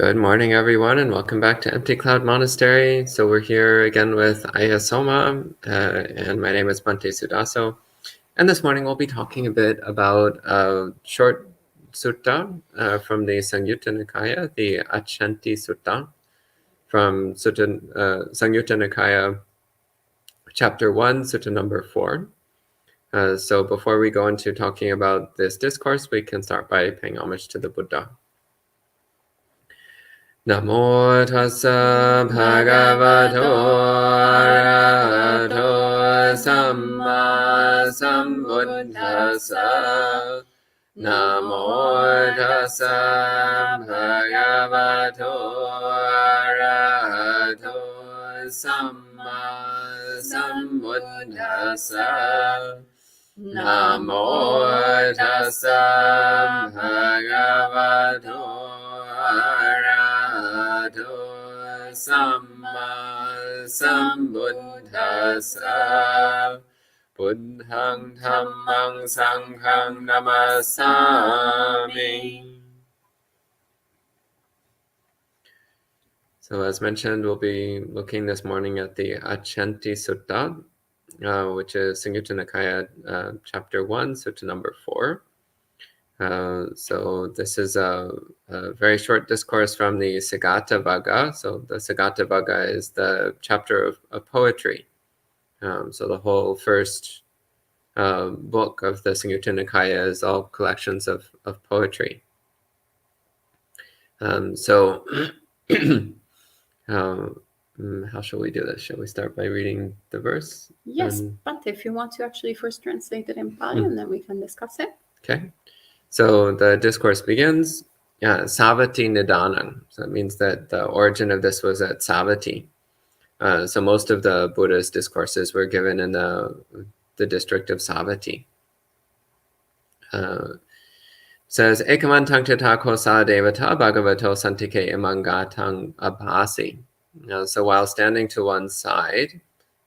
Good morning, everyone, and welcome back to Empty Cloud Monastery. So we're here again with Ayya Soma, and my name is Bhante Suddhaso. And this morning we'll be talking a bit about a short sutta from the Samyutta Nikaya, the Accenti Sutta, from Samyutta Nikaya, chapter 1, sutta number 4. So before we go into talking about this discourse, we can start by paying homage to the Buddha. Namo tassa bhagavato arahato samma sambuddhassa. Namo tassa bhagavato arahato samma sambuddhassa. Namo tassa bhagavato Samma Sambuddhassa. Buddhang Dhammang Sanghang Namasami. So as mentioned, we'll be looking this morning at the Accenti Sutta, which is Samyutta Nikaya, chapter 1, sutta number 4. So this is a very short discourse from the Sagata Vagga. So the Sagata Vagga is the chapter of poetry. So the whole first book of the Samyutta Nikaya is all collections of poetry. So how shall we do this? Shall we start by reading the verse? Yes, Bhante, if you want to actually first translate it in Pali, and then we can discuss it. Okay. So the discourse begins, Savatthi Nidanam. So it means that the origin of this was at Savatthi. So most of the Buddha's discourses were given in the district of Savatthi. Says, Ekamantang tatako sa devata bhagavato santike imangatang abhasi. So while standing to one side,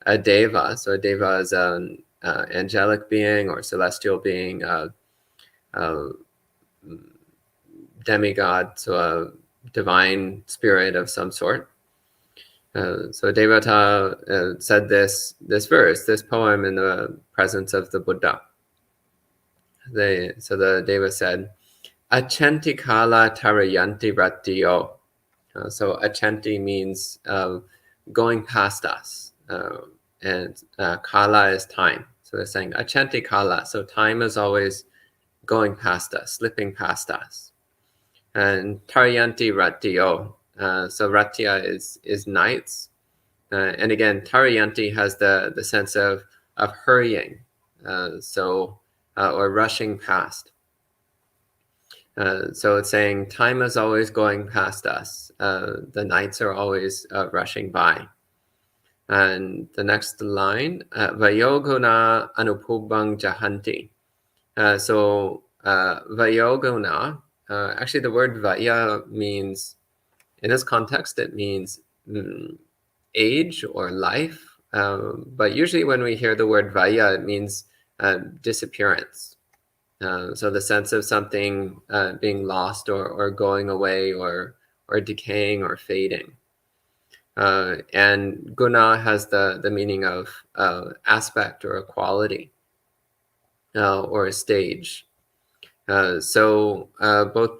a deva, so a deva is an angelic being or celestial being, demigod, so a divine spirit of some sort. So Devata said this verse, this poem in the presence of the Buddha. So the Deva said, Accenti kala tarayanti rattiyo. So Accenti means going past us, and kala is time. So they're saying Accenti kala, so time is always going past us, slipping past us. And tarayanti rattiyo. So rattiya is nights. And again, tarayanti has the sense of hurrying, or rushing past. So it's saying time is always going past us. The nights are always rushing by. And the next line, vayoguna anupubang jahanti. So vayoguna, actually the word vaya means, in this context, it means age or life. But usually when we hear the word vaya, it means disappearance. So the sense of something being lost or going away or decaying or fading. And guna has the meaning of aspect or a quality or a stage. So both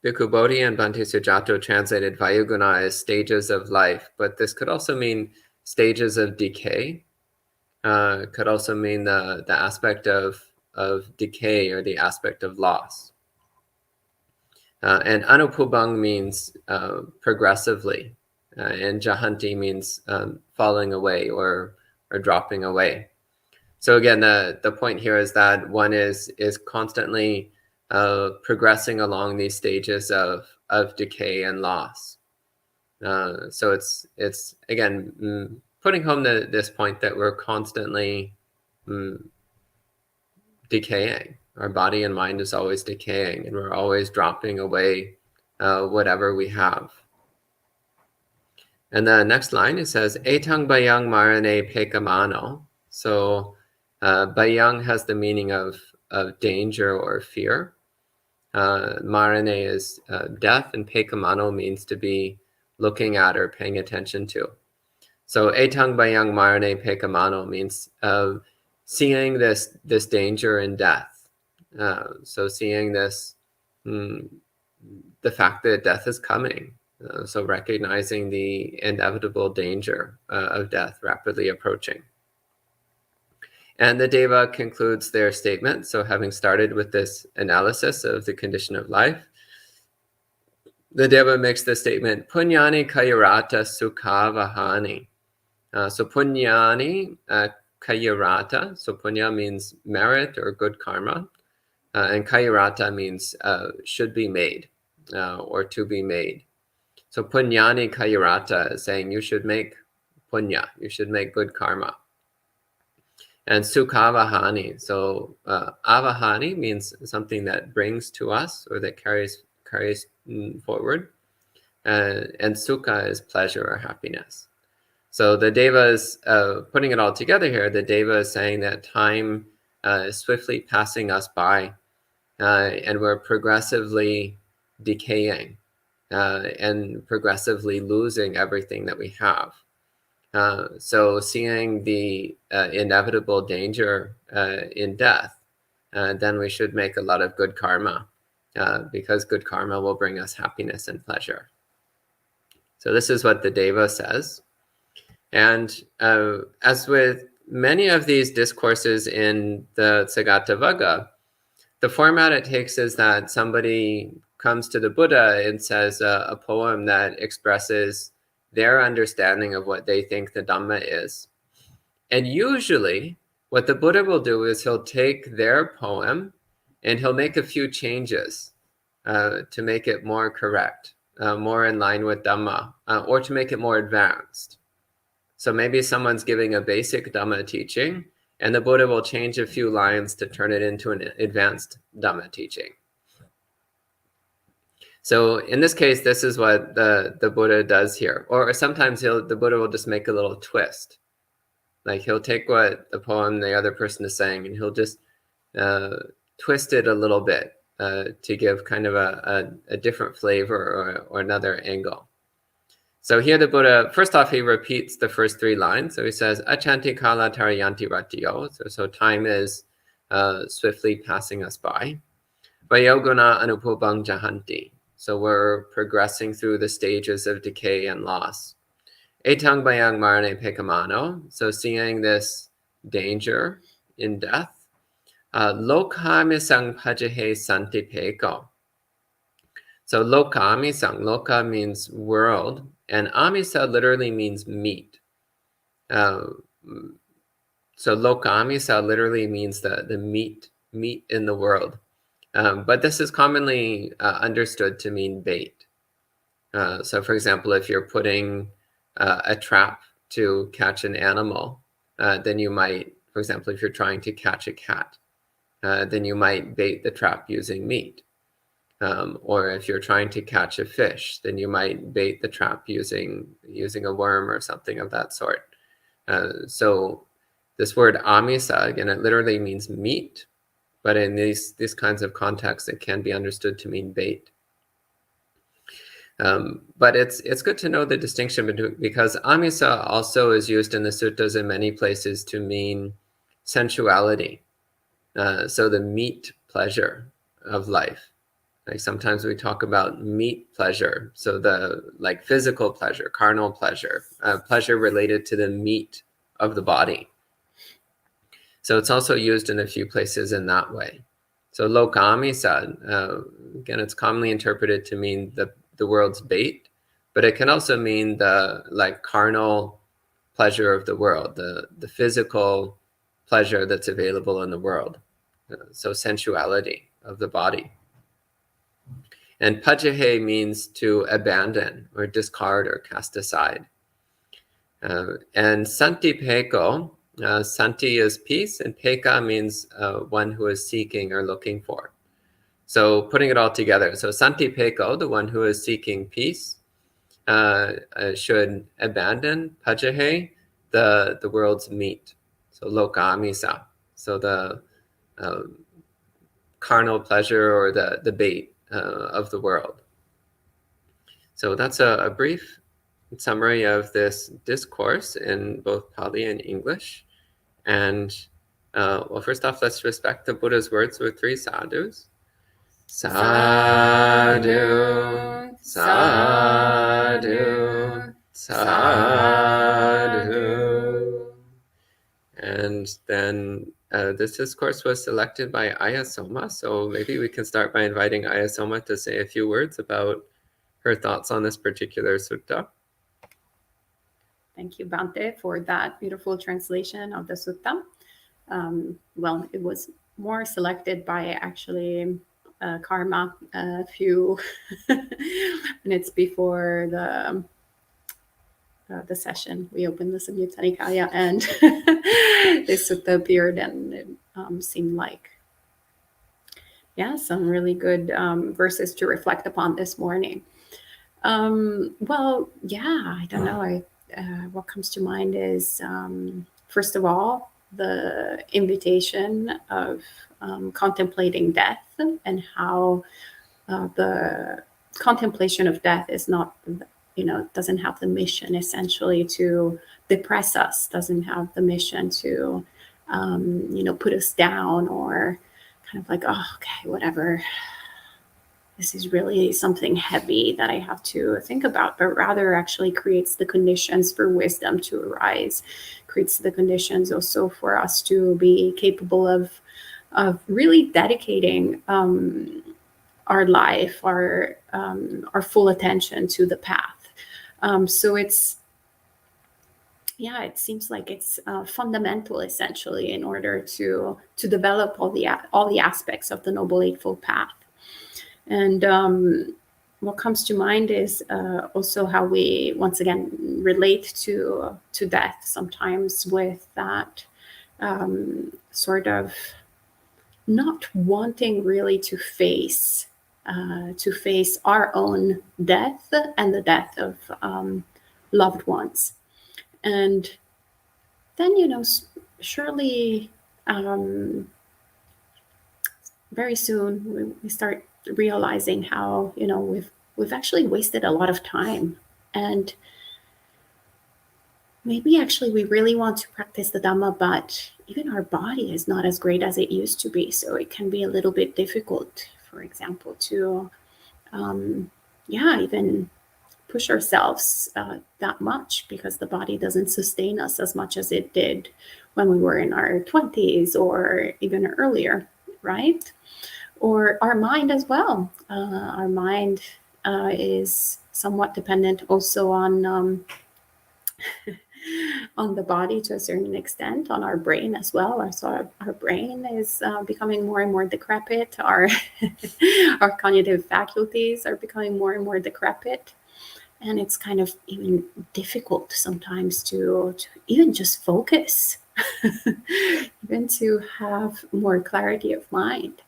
Bhikkhu Bodhi and Bhante Sujato translated Vayuguna as stages of life, but this could also mean stages of decay. Could also mean the aspect of decay or the aspect of loss. And Anupubang means progressively, and Jahanti means falling away or dropping away. So again, the point here is that one is constantly progressing along these stages of decay and loss. So it's again putting home this point that we're constantly decaying. Our body and mind is always decaying, and we're always dropping away whatever we have. And the next line, it says, Etang bayang marane pekamano. So bayang has the meaning of danger or fear. Marane is death, and pekamano means to be looking at or paying attention to. So etang bayang marane pekamano means seeing this danger in death. So seeing this, the fact that death is coming. So recognizing the inevitable danger of death rapidly approaching. And the Deva concludes their statement. So having started with this analysis of the condition of life, the Deva makes the statement, Punyani kayarata sukhavahani. So punyani kayarata. So punya means merit or good karma. And kayarata means should be made or to be made. So punyani kayarata is saying you should make punya, you should make good karma. And sukhavahani, so avahani means something that brings to us or that carries forward. And sukha is pleasure or happiness. So the Deva is putting it all together here. The Deva is saying that time is swiftly passing us by, and we're progressively decaying and progressively losing everything that we have. So seeing the inevitable danger in death, then we should make a lot of good karma, because good karma will bring us happiness and pleasure. So this is what the Deva says. And as with many of these discourses in the Sagatavagga, the format it takes is that somebody comes to the Buddha and says a poem that expresses their understanding of what they think the Dhamma is. And usually what the Buddha will do is he'll take their poem and he'll make a few changes to make it more correct, more in line with Dhamma, or to make it more advanced. So maybe someone's giving a basic Dhamma teaching, and the Buddha will change a few lines to turn it into an advanced Dhamma teaching. So in this case, this is what the Buddha does here. Or sometimes the Buddha will just make a little twist. Like he'll take what the poem the other person is saying, and he'll just twist it a little bit to give kind of a different flavor or another angle. So here the Buddha, first off, he repeats the first three lines. So he says, Achanti kala tarayanti ratiyo. So time is swiftly passing us by. Vayoguna anupubang jahanti. So we're progressing through the stages of decay and loss. Etang bayang marane pekamano. So seeing this danger in death. Lokamisang pajahe santi peko. So loka amisang, loka means world, and amisa literally means meat. So loka amisa literally means the meat in the world. But this is commonly understood to mean bait. So for example, if you're putting a trap to catch an animal, then you might, for example, if you're trying to catch a cat, then you might bait the trap using meat. Or if you're trying to catch a fish, then you might bait the trap using a worm or something of that sort. So this word amisa, again, it literally means meat, but in these kinds of contexts, it can be understood to mean bait. But it's good to know the distinction between, because amisa also is used in the suttas in many places to mean sensuality. So the meat pleasure of life. Like sometimes we talk about meat pleasure, so the like physical pleasure, carnal pleasure, pleasure related to the meat of the body. So it's also used in a few places in that way. So lokamisa, again, it's commonly interpreted to mean the world's bait, but it can also mean the like carnal pleasure of the world, the physical pleasure that's available in the world. So sensuality of the body. And pajahe means to abandon or discard or cast aside. And santi peko, santi is peace, and peka means one who is seeking or looking for. So putting it all together, so santi peko, the one who is seeking peace, should abandon pajahe, the world's meat. So loka amisa, so the carnal pleasure or the bait of the world. So that's a brief summary of this discourse in both Pali and English. And well, first off, let's respect the Buddha's words with 3 sadhus. Sadhu, sadhu, sadhu. And then this discourse was selected by Ayya Soma. So maybe we can start by inviting Ayya Soma to say a few words about her thoughts on this particular sutta. Thank you, Bhante, for that beautiful translation of the sutta. Well, it was more selected by actually karma a few minutes before the session. We opened the Samyutta Nikaya and this sutta appeared, and it seemed like, yeah, some really good verses to reflect upon this morning. Well, yeah, I don't know. What comes to mind is, first of all, the invitation of contemplating death, and how the contemplation of death is not, doesn't have the mission essentially to depress us, doesn't have the mission to, put us down, or kind of like, oh, okay, whatever. This is really something heavy that I have to think about, but rather actually creates the conditions for wisdom to arise, creates the conditions also for us to be capable of really dedicating our life, our full attention to the path. So it's, yeah, it seems like it's fundamental essentially in order to develop all the aspects of the Noble Eightfold Path. And what comes to mind is also how we once again relate to death sometimes, with that sort of not wanting really to face our own death and the death of loved ones. And then, surely very soon we start realizing how, we've actually wasted a lot of time, and maybe actually we really want to practice the Dhamma, but even our body is not as great as it used to be. So it can be a little bit difficult, for example, to even push ourselves that much, because the body doesn't sustain us as much as it did when we were in our 20s or even earlier, right? Or our mind as well. Our mind is somewhat dependent also on on the body to a certain extent, on our brain as well. So our brain is becoming more and more decrepit. Our cognitive faculties are becoming more and more decrepit. And it's kind of even difficult sometimes to even just focus, even to have more clarity of mind.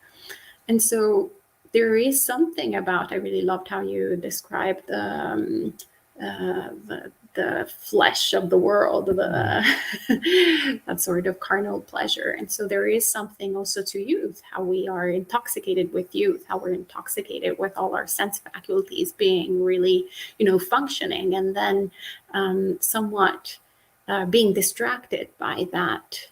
And so there is something about, I really loved how you described the flesh of the world, that sort of carnal pleasure. And so there is something also to youth, how we are intoxicated with youth, how we're intoxicated with all our sense faculties being really, functioning, and then somewhat being distracted by that,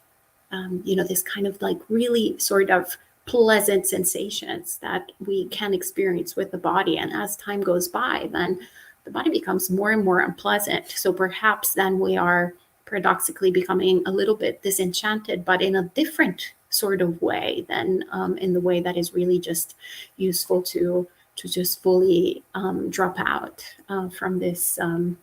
this kind of like really sort of pleasant sensations that we can experience with the body. And as time goes by, then the body becomes more and more unpleasant. So perhaps then we are paradoxically becoming a little bit disenchanted, but in a different sort of way than in the way that is really just useful to just fully drop out from this from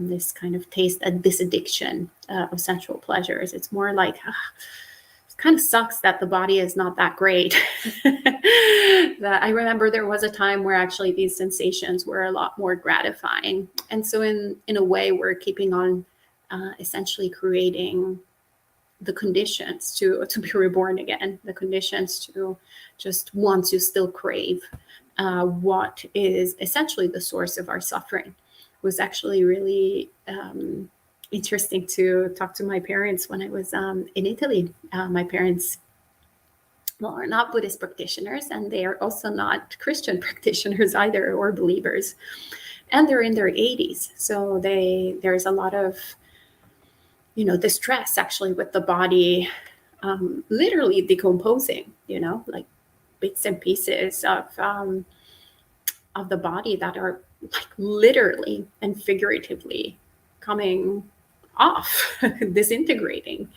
this kind of taste, this addiction of sensual pleasures. It's more like, it kind of sucks that the body is not that great. That I remember there was a time where actually these sensations were a lot more gratifying. And so in a way, we're keeping on essentially creating the conditions to be reborn again, the conditions to just want to still crave what is essentially the source of our suffering. It was actually really interesting to talk to my parents when I was in Italy. My parents well, are not Buddhist practitioners, and they are also not Christian practitioners either, or believers. And they're in their 80s. So there's a lot of, distress actually with the body, literally decomposing, like bits and pieces of the body that are like literally and figuratively coming off, disintegrating.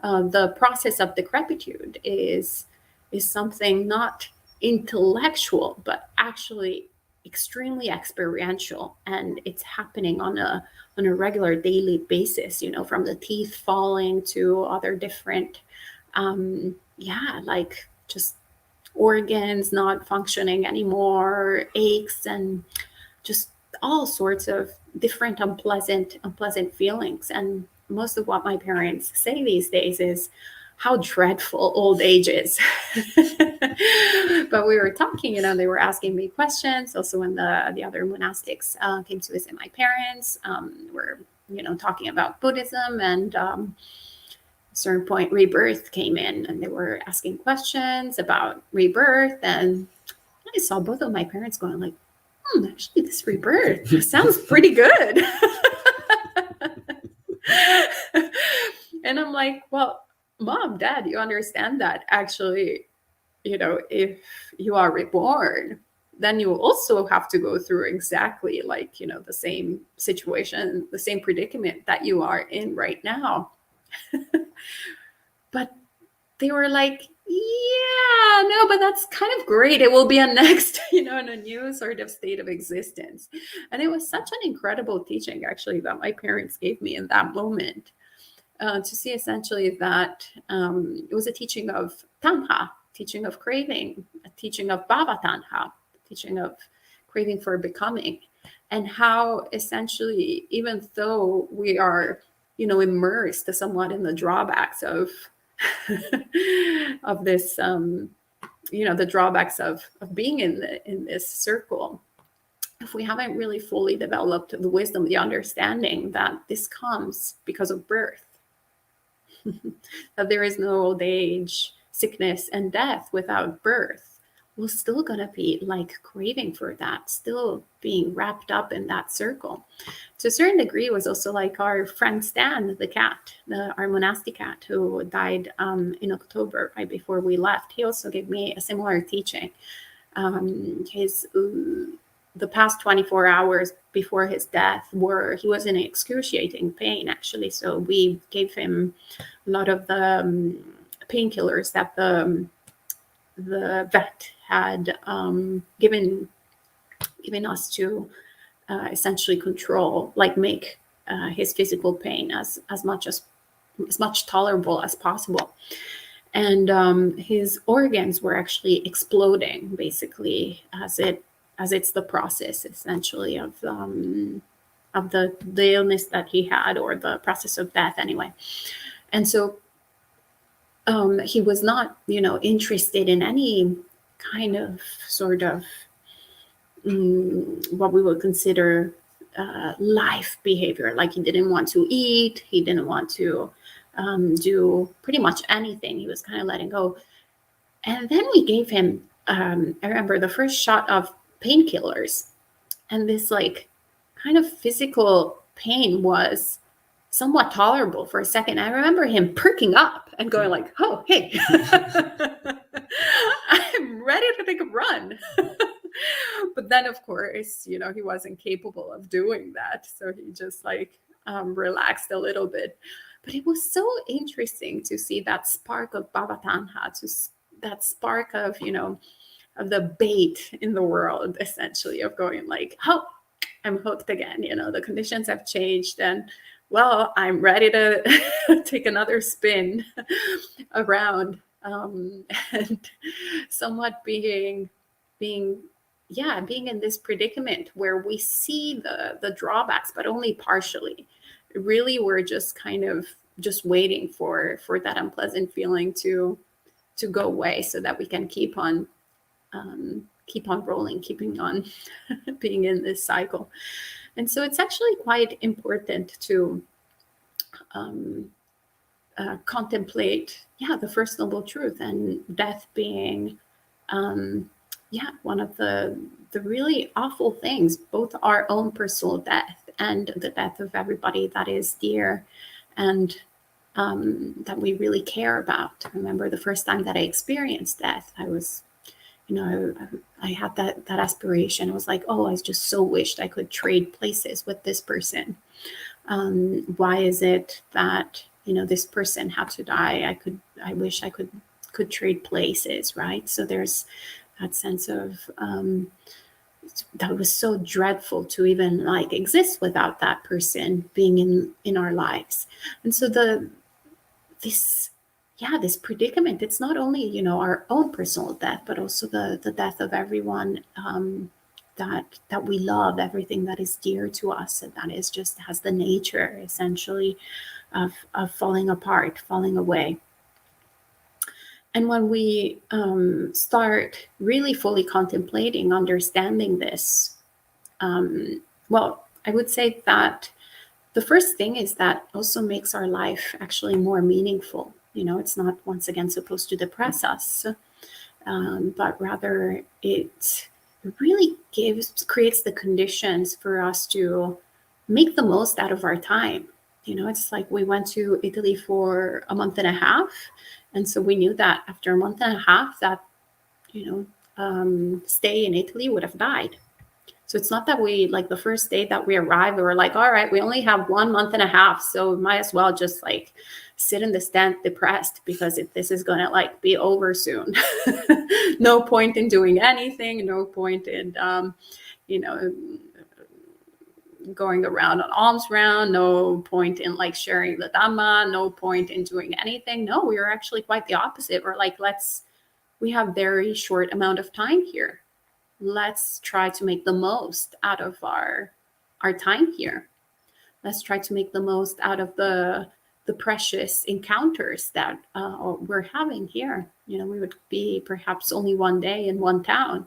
The process of decrepitude is something not intellectual, but actually extremely experiential, and it's happening on a regular daily basis. From the teeth falling to other different, like just organs not functioning anymore, aches, and just all sorts of different unpleasant feelings. And most of what my parents say these days is how dreadful old age is. But we were talking, they were asking me questions. Also, when the other monastics came to visit my parents, we're talking about Buddhism, and certain point rebirth came in, and they were asking questions about rebirth, and I saw both of my parents going like, actually this rebirth sounds pretty good. And I'm like, well, Mom, Dad, you understand that actually, if you are reborn, then you also have to go through exactly like, the same situation, the same predicament that you are in right now. But they were like, yeah, no, but that's kind of great. It will be a next, in a new sort of state of existence. And it was such an incredible teaching, actually, that my parents gave me in that moment, to see essentially that it was a teaching of tanha, teaching of craving, a teaching of bhava tanha, teaching of craving for becoming, and how essentially, even though we are, immersed somewhat in the drawbacks of of this, the drawbacks of being in this circle, if we haven't really fully developed the wisdom, the understanding that this comes because of birth, that there is no old age, sickness, and death without birth, we're still going to be like craving for that, still being wrapped up in that circle. To a certain degree, it was also like our friend Stan, the cat, our monastic cat, who died in October, right before we left. He also gave me a similar teaching. The past 24 hours before his death he was in excruciating pain, actually. So we gave him a lot of the painkillers that the vet had given us to essentially control, like make his physical pain as much tolerable as possible. And his organs were actually exploding, basically, as it's the process essentially of the illness that he had, or the process of death anyway. And so he was not, interested in any kind of sort of what we would consider life behavior. Like, he didn't want to eat, he didn't want to do pretty much anything. He was kind of letting go. And then we gave him, I remember the first shot of painkillers, and this like kind of physical pain was somewhat tolerable for a second. I remember him perking up and going like, oh, hey, I'm ready to take a run. But then, of course, he wasn't capable of doing that. So he just like relaxed a little bit. But it was so interesting to see that spark of bhava tanha, that spark of, of the bait in the world, essentially, of going like, oh, I'm hooked again. The conditions have changed, and well, I'm ready to take another spin around, and somewhat being in this predicament where we see the drawbacks, but only partially. Really, we're just kind of just waiting for that unpleasant feeling to go away, so that we can keep on rolling, keeping on being in this cycle. And so it's actually quite important to contemplate, the First Noble Truth, and death being, one of the really awful things, both our own personal death and the death of everybody that is dear and that we really care about. I remember the first time that I experienced death, I was, I had that aspiration. I was like, oh, I just so wished I could trade places with this person. Why is it that, this person had to die? I wish I could trade places, right? So there's that sense of that was so dreadful to even like exist without that person being in our lives. And so this predicament, it's not only, our own personal death, but also the death of everyone that we love, everything that is dear to us, and that is just has the nature essentially of falling apart, falling away. And when we start really fully contemplating, understanding this, well, I would say that the first thing is that also makes our life actually more meaningful. It's not, once again, supposed to depress us, but rather it really creates the conditions for us to make the most out of our time. It's like we went to Italy for a month and a half. And so we knew that after a month and a half that, stay in Italy would have died. So it's not that we, like, the first day that we arrived, we were like, all right, we only have 1 month and a half. So we might as well just like sit in the tent depressed because this is going to like be over soon. No point in doing anything. No point in, going around on alms round, no point in like sharing the Dhamma, no point in doing anything. No, we were actually quite the opposite. We're like, we have very short amount of time here. Let's try to make the most out of our time here. Let's try to make the most out of the precious encounters that we're having here. We would be perhaps only one day in one town.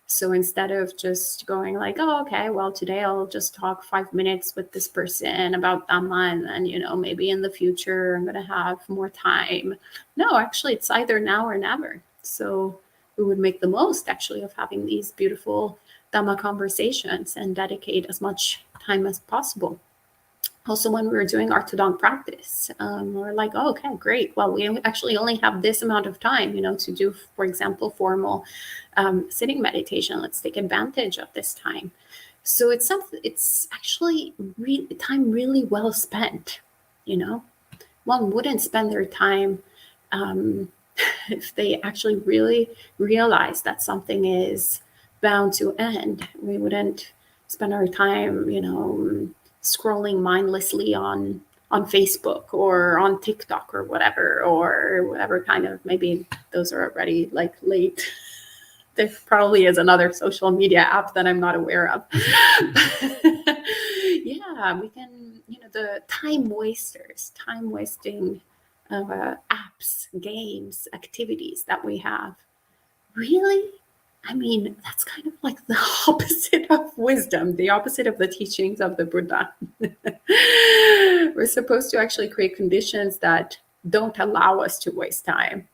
So instead of just going like, oh, okay, well, today I'll just talk 5 minutes with this person about Dhamma, and then, maybe in the future I'm going to have more time. No, actually, it's either now or never. So we would make the most actually of having these beautiful Dhamma conversations and dedicate as much time as possible. Also, when we were doing our Tudong practice, we're like, oh, okay, great. Well, we actually only have this amount of time, to do, for example, formal sitting meditation. Let's take advantage of this time. So it's actually time really well spent. One wouldn't spend their time if they actually really realize that something is bound to end. We wouldn't spend our time, scrolling mindlessly on Facebook or on TikTok or whatever kind of, maybe those are already like late. There probably is another social media app that I'm not aware of. Yeah, we can, the time wasting apps, games, activities that we have. Really? I mean, that's kind of like the opposite of wisdom, the opposite of the teachings of the Buddha. We're supposed to actually create conditions that don't allow us to waste time.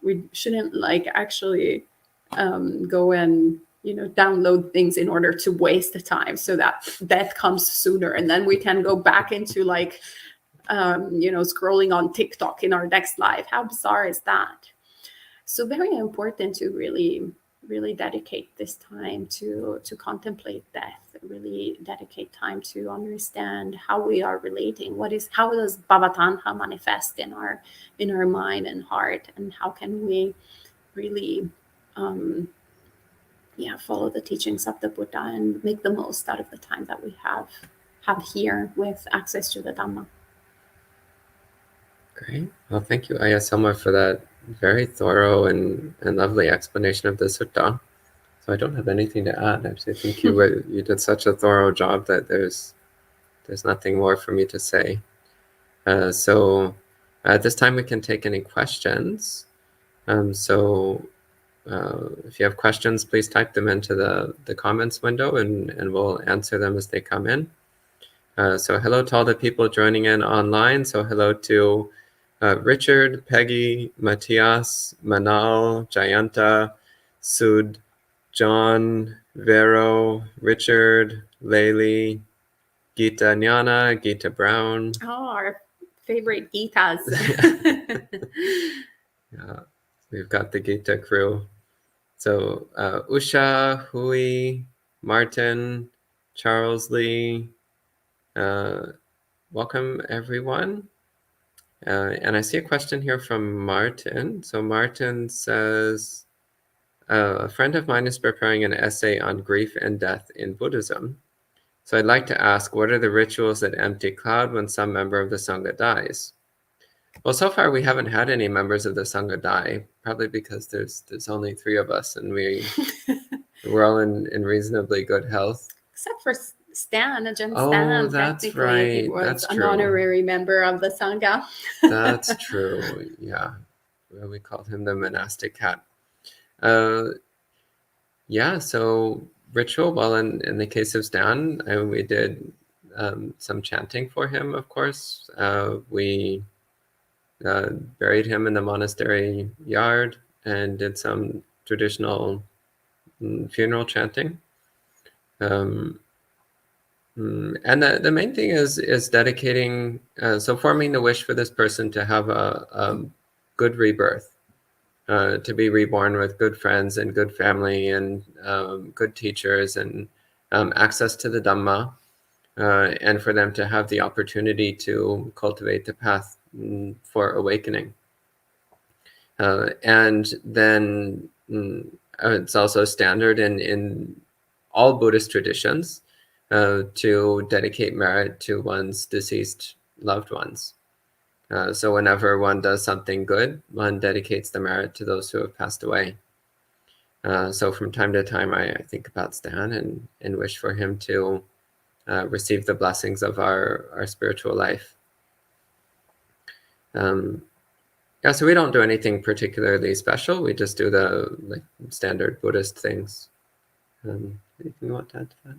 We shouldn't actually go and download things in order to waste the time so that death comes sooner, and then we can go back into scrolling on TikTok in our next life. How bizarre is that? So very important to really dedicate this time to contemplate death, really dedicate time to understand how we are relating. How does Bhavatanha manifest in our mind and heart, and how can we really follow the teachings of the Buddha and make the most out of the time that we have here with access to the Dhamma. Great. Well, thank you, Ayya Soma, for that very thorough and lovely explanation of the sutta. So I don't have anything to add. Actually, I think you did such a thorough job that there's nothing more for me to say. So at this time, we can take any questions. So if you have questions, please type them into the comments window, and we'll answer them as they come in. So hello to all the people joining in online. So hello to Richard, Peggy, Matthias, Manal, Jayanta, Sud, John, Vero, Richard, Layli, Gita Nyana, Gita Brown. Oh, our favorite Gitas. Yeah, we've got the Gita crew. So Usha, Hui, Martin, Charles Lee, welcome everyone. And I see a question here from Martin. So Martin says, a friend of mine is preparing an essay on grief and death in Buddhism. So I'd like to ask, what are the rituals that empty cloud when some member of the Sangha dies? Well, so far we haven't had any members of the Sangha die, probably because there's only 3 of us and we're all in reasonably good health. Except for Stan, Ajahn Oh, Stan, that's technically right. he was That's an true. honorary member of the Sangha. That's true. Yeah, well, we called him the monastic cat. Yeah, so ritual. Well, in the case of Stan, we did some chanting for him. Of course, we buried him in the monastery yard and did some traditional funeral chanting. And the main thing is dedicating, so forming the wish for this person to have a good rebirth, to be reborn with good friends and good family and good teachers and access to the Dhamma, and for them to have the opportunity to cultivate the path for awakening. And then it's also standard in all Buddhist traditions to dedicate merit to one's deceased loved ones. So whenever one does something good, one dedicates the merit to those who have passed away. So from time to time, I think about Stan and wish for him to receive the blessings of our spiritual life. Yeah, so we don't do anything particularly special. We just do the standard Buddhist things. Anything you want to add to that?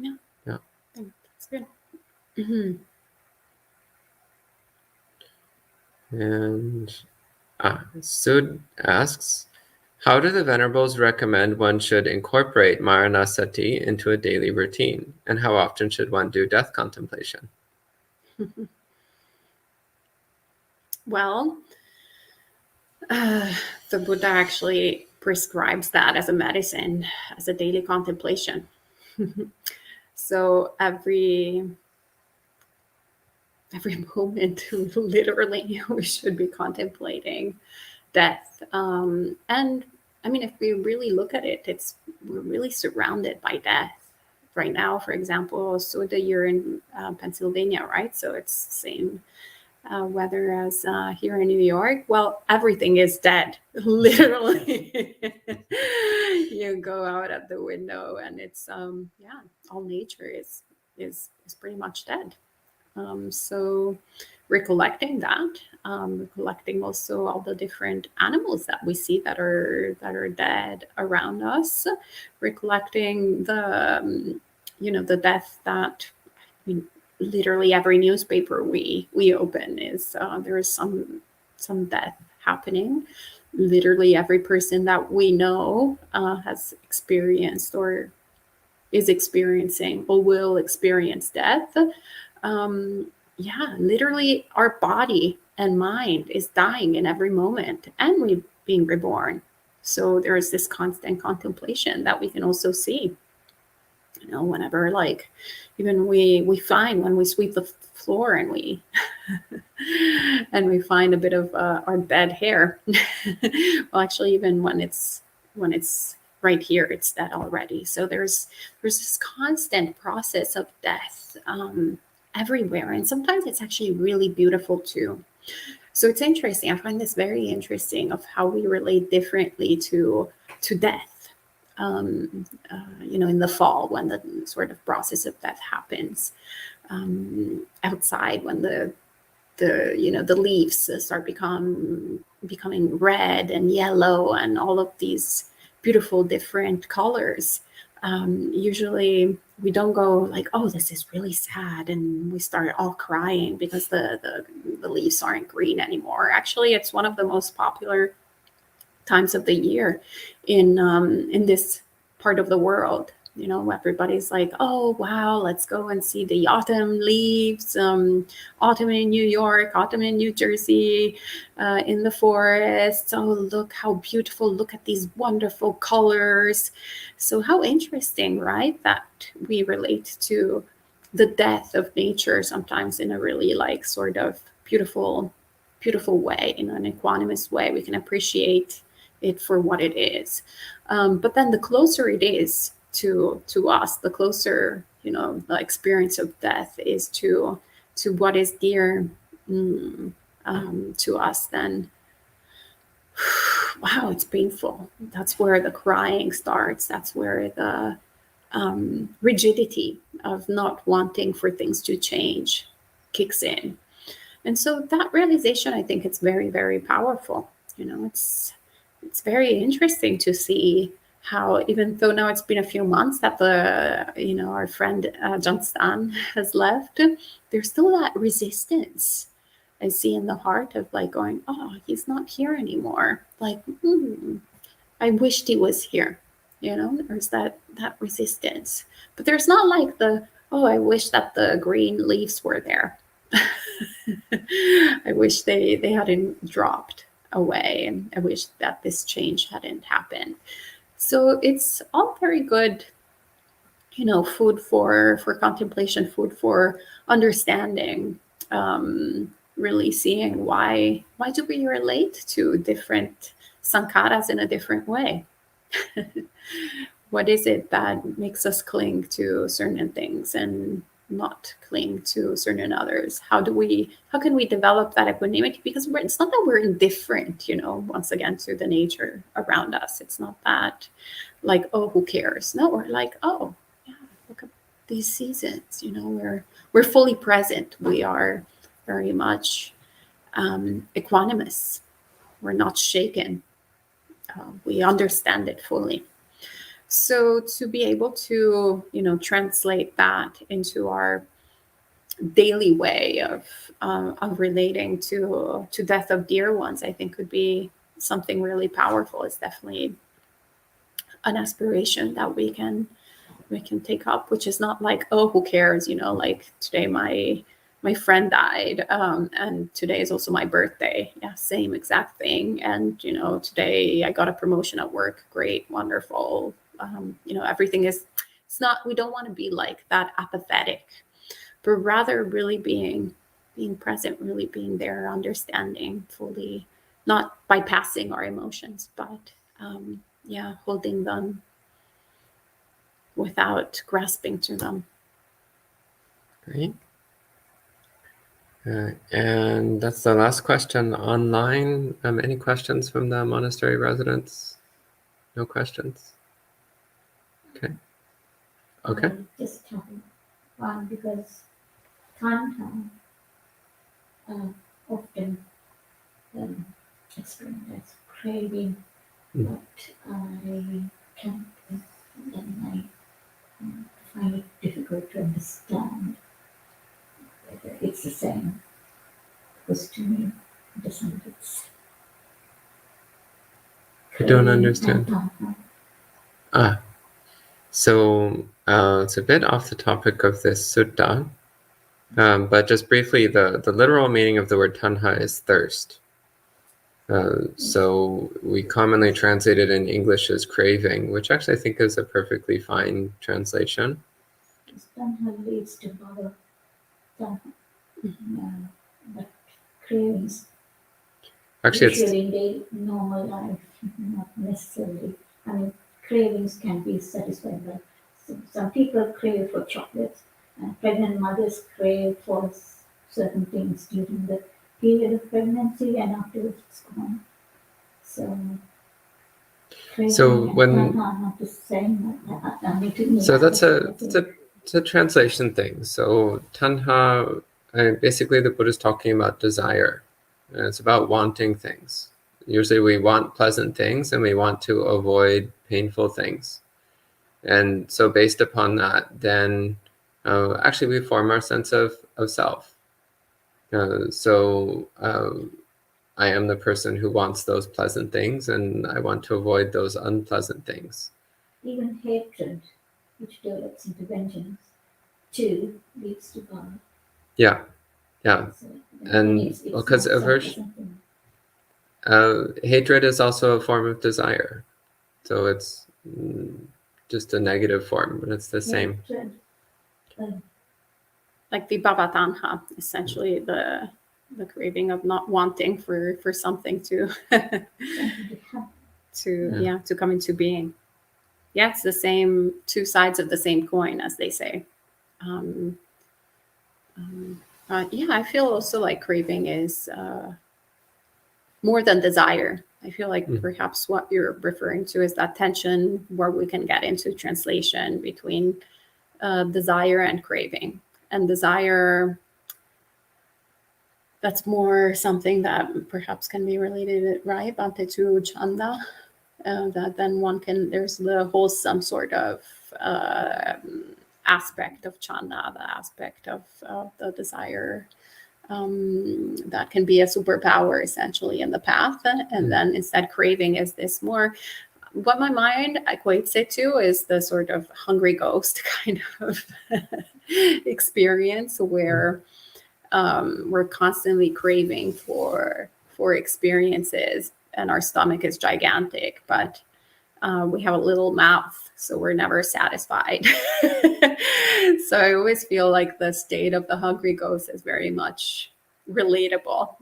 Yeah. Yeah. I think that's good. Mm-hmm. And Sud asks, how do the Venerables recommend one should incorporate Maranasati into a daily routine? And how often should one do death contemplation? Well, the Buddha actually prescribes that as a medicine, as a daily contemplation. So every moment, literally, we should be contemplating death. And I mean, if we really look at it, we're really surrounded by death right now. For example, so you're in Pennsylvania, right? So it's the same weather as here in New York. Well, everything is dead, literally. You go out at the window, and it's all nature is pretty much dead. So recollecting that, recollecting also all the different animals that we see that are dead around us, recollecting the the death that, I mean, literally every newspaper we open is there is some death happening. Literally every person that we know has experienced or is experiencing or will experience death. Literally our body and mind is dying in every moment and we being reborn. So there is this constant contemplation that we can also see. Whenever, like, even we find when we sweep the floor and we and we find a bit of our dead hair. Well, actually, even when it's right here, it's dead already. So there's this constant process of death everywhere, and sometimes it's actually really beautiful too. So it's interesting. I find this very interesting of how we relate differently to death. In the fall, when the sort of process of death happens, outside, when the leaves start becoming red and yellow and all of these beautiful different colors. Usually we don't go like, oh, this is really sad, and we start all crying because the leaves aren't green anymore. Actually, it's one of the most popular times of the year in this part of the world. You know, everybody's like, oh wow, let's go and see the autumn leaves, autumn in New York, autumn in New Jersey, in the forest. Oh, look how beautiful, look at these wonderful colors. So how interesting, right, that we relate to the death of nature sometimes in a really like sort of beautiful way, in an equanimous way. We can appreciate it for what it is. But then the closer it is to us, the closer, you know, the experience of death is to what is dear to us, then wow, it's painful. That's where the crying starts. That's where the rigidity of not wanting for things to change kicks in. And so that realization, I think it's very, very powerful. You know, it's very interesting to see how, even though now it's been a few months that our friend John Stan has left, there's still that resistance I see in the heart of like going, oh, he's not here anymore. Like, I wished he was here. You know, there's that resistance, but there's not like the, oh, I wish that the green leaves were there. I wish they hadn't dropped away, and I wish that this change hadn't happened. So it's all very good, you know, food for contemplation, food for understanding, really seeing why do we relate to different sankharas in a different way. What is it that makes us cling to certain things and not cling to certain others? How can we develop that equanimity? Because it's not that we're indifferent, you know, once again, to the nature around us. It's not that like, oh, who cares? No, we're like, oh yeah, look at these seasons, you know, we're fully present. We are very much equanimous. We're not shaken. We understand it fully. So to be able to, you know, translate that into our daily way of relating to death of dear ones, I think could be something really powerful. It's definitely an aspiration that we can take up, which is not like, oh, who cares, you know, like today my friend died, and today is also my birthday. Yeah, same exact thing. And you know, today I got a promotion at work. Great, wonderful. You know, everything is. It's not. We don't want to be like that apathetic, but rather really being present, really being there, understanding fully, not bypassing our emotions, but yeah, holding them without grasping to them. Great. And that's the last question online. Any questions from the monastery residents? No questions? Okay. Okay. Just one, because tanha often explained as craving, but I can't, and I find it difficult to understand whether it's the same, because to me it doesn't make sense. I don't understand. So it's a bit off the topic of this sutta, but just briefly, the literal meaning of the word tanha is thirst. So we commonly translate it in English as craving, which actually I think is a perfectly fine translation. Tanha leads to bhava, but cravings. Actually, usually in their normal life, not necessarily. I mean, cravings can be satisfied by some people crave for chocolates, and pregnant mothers crave for certain things during the period of pregnancy, and afterwards it's gone. So, when not the same. So that's a translation thing. So tanha, basically the Buddha is talking about desire. And it's about wanting things. Usually we want pleasant things and we want to avoid painful things. And so based upon that, then actually we form our sense of self. So I am the person who wants those pleasant things, and I want to avoid those unpleasant things. Even hatred, which develops into vengeance, too leads to power. Yeah. So, And it's because not aversion, hatred is also a form of desire. So it's just a negative form, but it's the same. Like vibhava tanha, essentially the craving of not wanting for something to to come into being. Yeah, it's the same, two sides of the same coin, as they say. Yeah, I feel also like craving is more than desire. I feel like perhaps what you're referring to is that tension where we can get into translation between desire and craving. And desire, that's more something that perhaps can be related, right, Bhante, to chanda. That then one can, there's the wholesome sort of aspect of chanda, the aspect of the desire that can be a superpower essentially in the path. And then instead craving is this more, what my mind equates it to is the sort of hungry ghost kind of experience where we're constantly craving for experiences, and our stomach is gigantic, but we have a little mouth, so we're never satisfied. So I always feel like the state of the hungry ghost is very much relatable.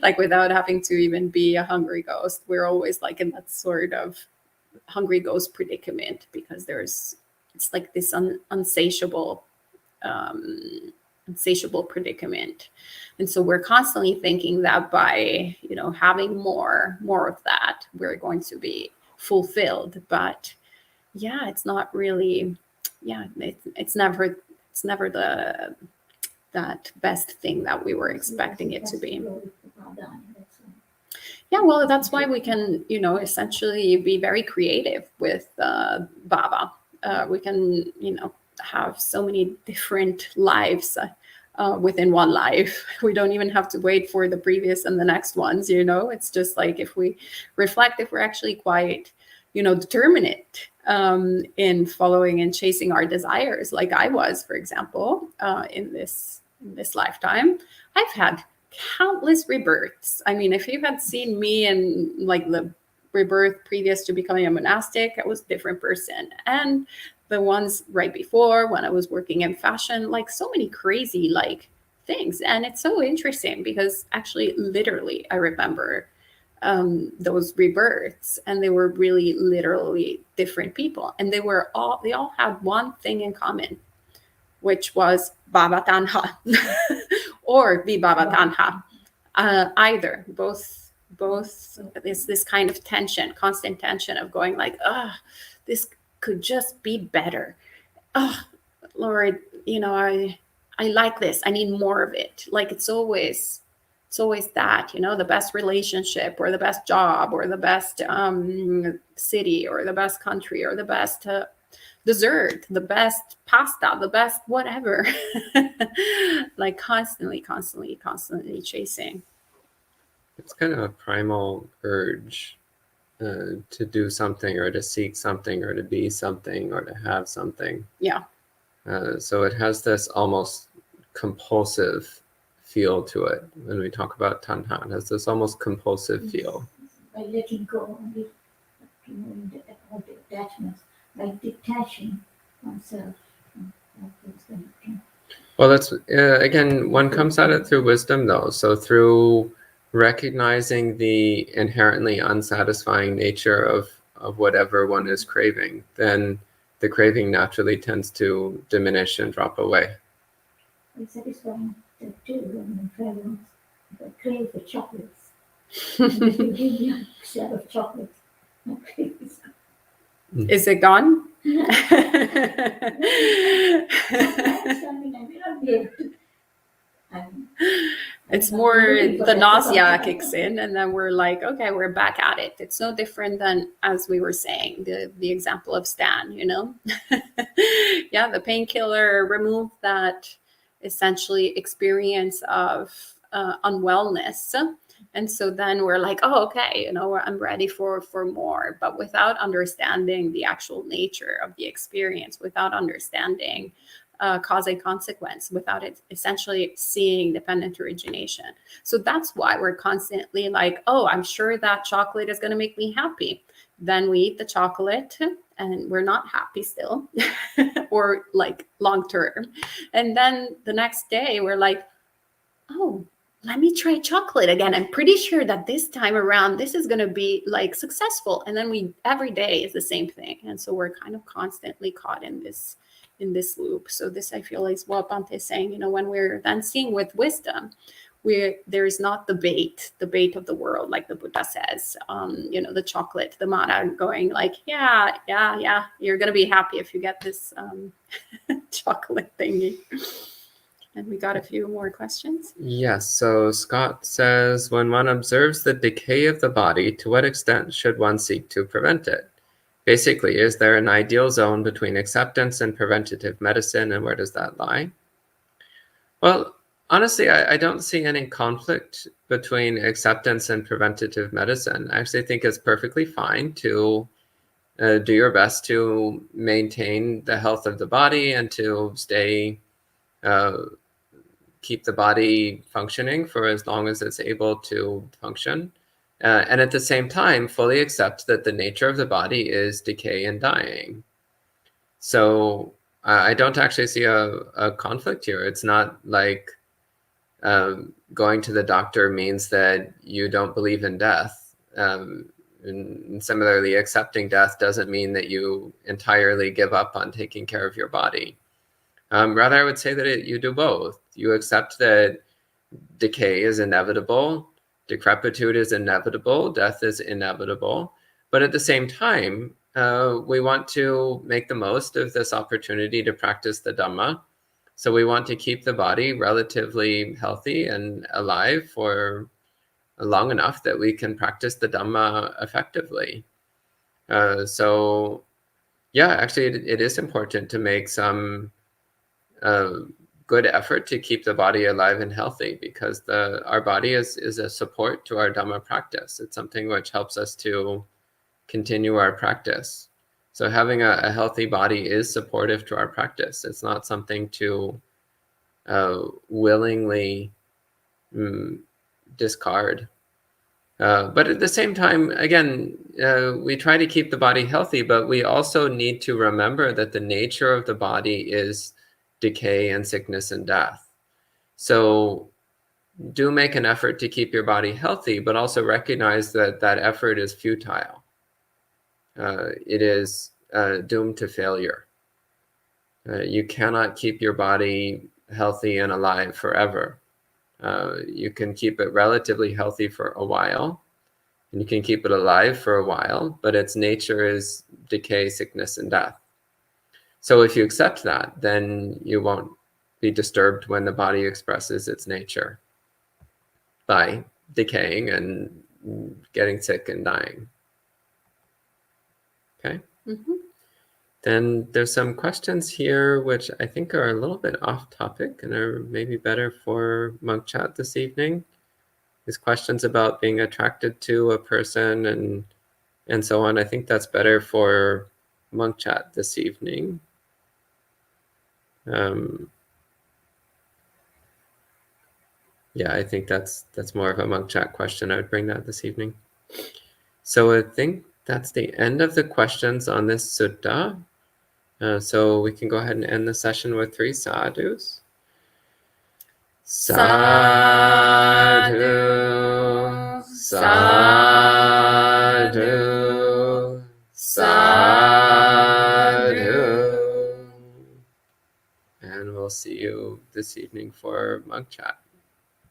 Like without having to even be a hungry ghost, we're always like in that sort of hungry ghost predicament, because it's like this insatiable predicament. And so we're constantly thinking that by, having more of that, we're going to be fulfilled. But yeah, it's not really, it's never that best thing that we were expecting it to be. Yeah, well, that's why we can, essentially be very creative with Baba. We can, have so many different lives within one life. We don't even have to wait for the previous and the next ones. It's just like, if we reflect, if we're actually quite, determinate in following and chasing our desires, like I was, for example, in this lifetime, I've had countless rebirths. I mean, if you had seen me in like the rebirth previous to becoming a monastic, I was a different person. And the ones right before, when I was working in fashion, like so many crazy like things. And it's so interesting because actually, literally, I remember those rebirths, and they were really literally different people. And they all had one thing in common, which was Bhava Tanha or Vibhava Tanha. Either, both this kind of tension, constant tension of going like, this could just be better. Oh, Lord, I like this. I need more of it. Like it's always that, the best relationship or the best job or the best city or the best country or the best dessert, the best pasta, the best whatever. Like constantly chasing. It's kind of a primal urge to do something or to seek something or to be something or to have something. Yeah. So it has this almost compulsive feel to it. When we talk about tanha, it has this almost compulsive feel. By letting go of all the attachments, by detaching oneself. Well, that's again, one comes at it through wisdom, though. So through recognizing the inherently unsatisfying nature of whatever one is craving, then the craving naturally tends to diminish and drop away. It's satisfying too when friends crave for chocolates. And if you give me a share of chocolates, I crave this. Is it gone? It's more the nausea kicks in, and then we're like, okay, we're back at it. It's no different than, as we were saying, the example of Stan, you know? Yeah, the painkiller removed that essentially experience of unwellness. And so then we're like, oh, okay, you know, I'm ready for more, but without understanding the actual nature of the experience, without understanding cause and consequence, without it essentially seeing dependent origination. So that's why we're constantly like, oh, I'm sure that chocolate is going to make me happy. Then we eat the chocolate and we're not happy still, or like long term. And then the next day we're like, oh, let me try chocolate again. I'm pretty sure that this time around, this is going to be like successful. And then every day is the same thing. And so we're kind of constantly caught in this loop. So this, I feel, is what Bhante is saying, you know, when we're then seeing with wisdom, there is not the bait of the world, like the Buddha says, you know, the chocolate, the Mara going like, yeah, you're going to be happy if you get this chocolate thingy. And we got a few more questions. Yes, so Scott says, when one observes the decay of the body, to what extent should one seek to prevent it? Basically, is there an ideal zone between acceptance and preventative medicine, and where does that lie? Well, honestly, I don't see any conflict between acceptance and preventative medicine. I actually think it's perfectly fine to do your best to maintain the health of the body and to keep the body functioning for as long as it's able to function. And at the same time, fully accept that the nature of the body is decay and dying. So I don't actually see a conflict here. It's not like going to the doctor means that you don't believe in death. And similarly, accepting death doesn't mean that you entirely give up on taking care of your body. Rather, I would say that you do both. You accept that decay is inevitable, decrepitude is inevitable, death is inevitable. But at the same time, we want to make the most of this opportunity to practice the Dhamma. So we want to keep the body relatively healthy and alive for long enough that we can practice the Dhamma effectively. So yeah, actually it is important to make some good effort to keep the body alive and healthy, because our body is a support to our Dhamma practice. It's something which helps us to continue our practice. So having a healthy body is supportive to our practice. It's not something to willingly discard. But at the same time, again, we try to keep the body healthy, but we also need to remember that the nature of the body is decay and sickness and death. So do make an effort to keep your body healthy, but also recognize that that effort is futile. It is doomed to failure. You cannot keep your body healthy and alive forever. You can keep it relatively healthy for a while, and you can keep it alive for a while, but its nature is decay, sickness, and death. So if you accept that, then you won't be disturbed when the body expresses its nature by decaying and getting sick and dying. Okay? Mm-hmm. Then there's some questions here which I think are a little bit off topic and are maybe better for monk chat this evening. These questions about being attracted to a person and so on. I think that's better for monk chat this evening. Yeah, I think that's more of a monk chat question. I would bring that this evening. So I think that's the end of the questions on this sutta. So we can go ahead and end the session with 3 sadhus. Sadhu, sadhu, sadhu. And we'll see you this evening for monk chat.